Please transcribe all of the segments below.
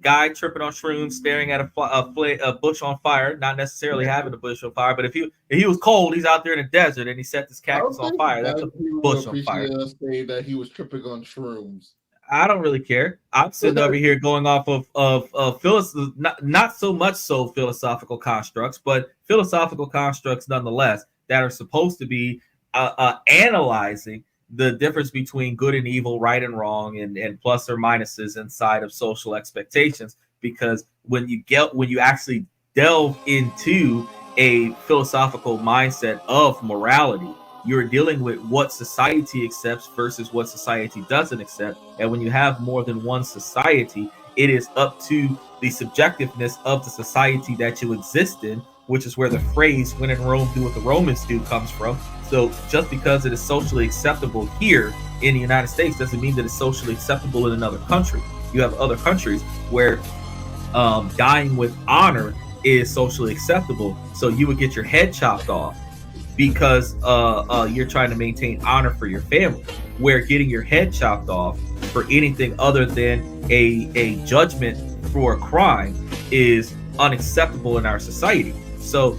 guy tripping on shrooms, staring at a bush on fire, not necessarily having a bush on fire, but if he was cold, he's out there in the desert and he set this I cactus don't on think fire. That's black a people would bush on fire. appreciate us saying that he was tripping on shrooms. I don't really care. I'm sitting over here going off of not so much so philosophical constructs, but philosophical constructs nonetheless that are supposed to be analyzing the difference between good and evil, right and wrong, and plus or minuses inside of social expectations. Because when you actually delve into a philosophical mindset of morality, you're dealing with what society accepts versus what society doesn't accept. And when you have more than one society, it is up to the subjectiveness of the society that you exist in, which is where the phrase "when in Rome, do what the Romans do" comes from. So just because it is socially acceptable here in the United States doesn't mean that it's socially acceptable in another country. You have other countries where dying with honor is socially acceptable. So you would get your head chopped off because you're trying to maintain honor for your family, where getting your head chopped off for anything other than a judgment for a crime is unacceptable in our society. So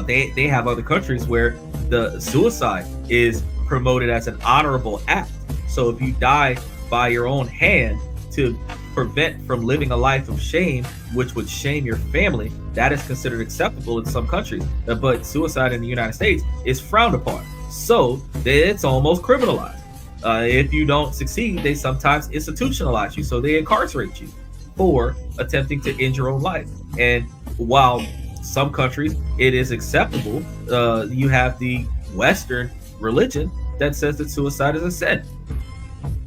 they have other countries where the suicide is promoted as an honorable act. So if you die by your own hand to prevent from living a life of shame, which would shame your family, that is considered acceptable in some countries. But suicide in the United States is frowned upon. So it's almost criminalized. If you don't succeed, they sometimes institutionalize you. So they incarcerate you for attempting to end your own life. And while some countries it is acceptable, you have the Western religion that says that suicide is a sin.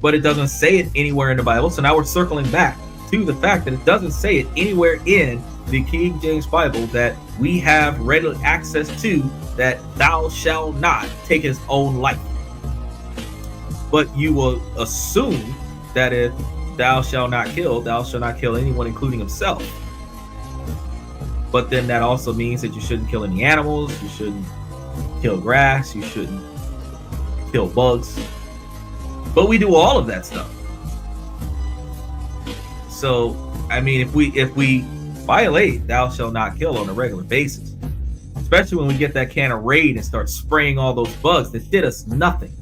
But it doesn't say it anywhere in the Bible. So now we're circling back to the fact that it doesn't say it anywhere in the King James Bible that we have readily access to, that thou shalt not take his own life. But you will assume that if thou shalt not kill anyone, including himself. But then that also means that you shouldn't kill any animals, you shouldn't kill grass, you shouldn't kill bugs. But we do all of that stuff. So, I mean, if we violate thou shalt not kill on a regular basis, especially when we get that can of Raid and start spraying all those bugs that did us nothing,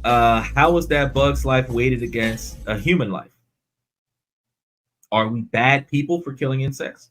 how is that bug's life weighted against a human life? Are we bad people for killing insects?